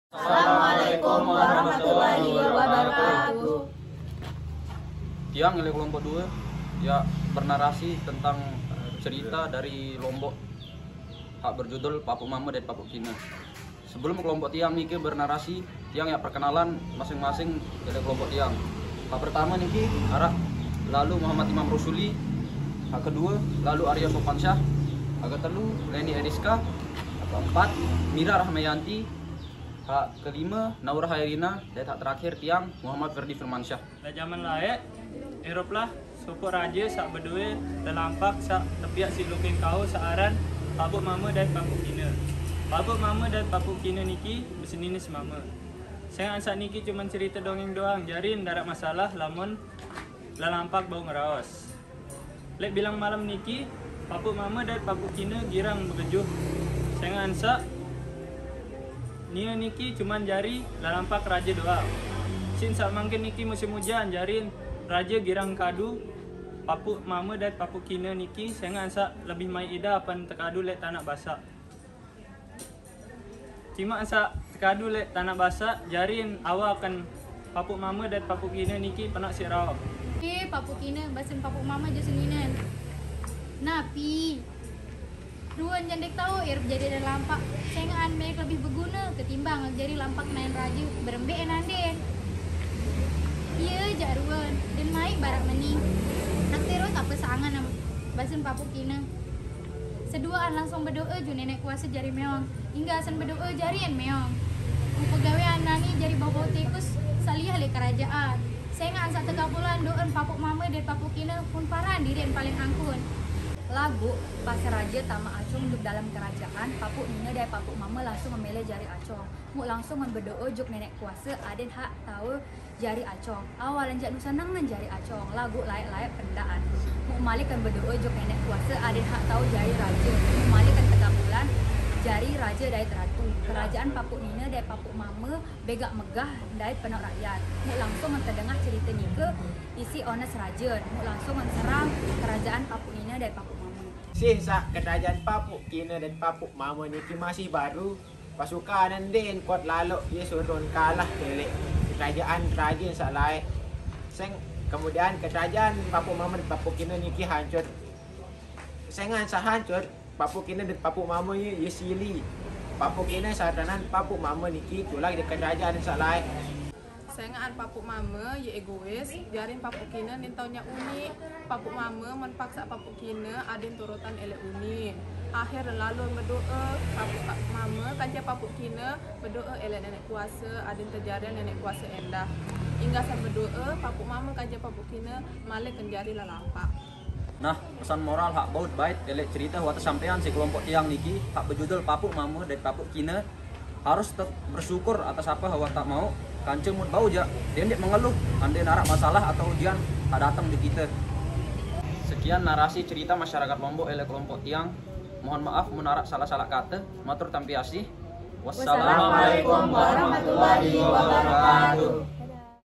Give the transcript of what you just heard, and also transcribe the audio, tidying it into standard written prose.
Assalamualaikum warahmatullahi wabarakatuh. Tiang oleh kelompok 2 ya bernarasi tentang cerita dari Lombok hak berjudul Papuk Mama dan Papuk Kina. Sebelum kelompok Tiang niki bernarasi, Tiang ya perkenalan masing-masing dari kelompok Tiang. Hak pertama niki arah lalu Muhammad Imam Rusuli, hak kedua lalu Arya Sopansyah, hak ketelu Leni Eriska, hak keempat Mira Rahmayanti, hak kelima Naura Hairina, dan hak terakhir Tiang Muhammad Ferdi Firmansyah. Dah zaman layak, Eroplah suku raja sak berdua terlampak sak tepiak si lukin kau searan Papuk Mama dan Papuk Kina. Papuk Mama dan Papuk Kina niki bersenini semama. Saya ansak niki cuma cerita dongeng doang, jarin darat masalah lamun lalampak bau ngeraos. Lek bilang malam niki Papuk Mama dan Papuk Kina girang begejuh. Saya ansak Nia niki cuman jari lalampak raja doang. Sin sak mangkin niki musim hujan jarin raja girang kadu. Papuk Mama dan Papuk Kina niki saya ngansak lebih mai ida apan tekadu lek tanah basah. Cima ansak tekadu lek tanah basah jarin awak akan Papuk Mama dan Papuk Kina niki penak sirau. Papuk Kina basin Papuk Mama je seninen. Napi Ruan jandek tahu jadi dan lampak sengaan mereka lebih berguna ketimbang jadi lampak main raju berembek nanden. Iya jaruan dan mai barak mening. Nak terus apa sangan basin Papuk Kina. Seduaan langsung berdoa ju nenek kuasa jari meong. Hingga asan berdoa jarian meong. Pegawai nani jari bau tikus salih le kerajaan. Sengaan sak tengah bulan doan Papuk Mama dan Papuk Kina pun paran diri yang paling angkun. Lagu pasar raja Tama Acong duduk dalam kerajaan, Papuk Nina dan Papuk Mama langsung memilih jari Acong. Mu langsung berdoa juk nenek kuasa aden hak tahu jari Acong. Awalan jak nusanangan jari Acong, lagu layak-layak pendaan. Mu malikan berdoa juk nenek kuasa aden hak tahu jari raja. Mu malikan tegak bulan jari raja dari teratu. Kerajaan Papuk Nina dan Papuk Mama begak megah dari penak rakyat. Mu langsung terdengar cerita ni ke isi ones raja. Mu langsung serang kerajaan Papuk Nina dan Papuk Mama. Sisa kerajaan Papuk Kina dan Papuk Mama niki masih baru. Pasukan den kuat lalu dia surun kalah dari kerajaan sak lain. Kemudian kerajaan Papuk Mama dan Papuk Kina niki hancur. Sengan hancur Papuk Kina dan Papuk Mama ye sili. Papuk Kina saranan Papuk Mama niki tulang di kerajaan sak lain. Sengaan Papuk Mama ye egois, jarin Papuk Kina nintaunya unik. Papuk Mama menpaksa Papuk Kina adin turutan elek unik. Akhir lalu berdoa Papuk Mama kanca Papuk Kina berdoa elek nenek kuasa adin terjarian nenek kuasa endah. Hingga sang berdoa Papuk Mama kanca Papuk Kina malik kenjari lalampak. Nah, pesan moral hak baut bait elek cerita wata sampean si kelompok Tiang niki hak berjudul Papuk Mama dan Papuk Kina harus tetap bersyukur atas apa hawa tak mau kancing mut bau ja dia mengeluh andai narak masalah atau ujian tak datang di kita. Sekian narasi cerita masyarakat Lombok elek kelompok Tiang. Mohon maaf menarak salah-salah kata. Matur tampi asih. Wassalamualaikum warahmatullahi wabarakatuh.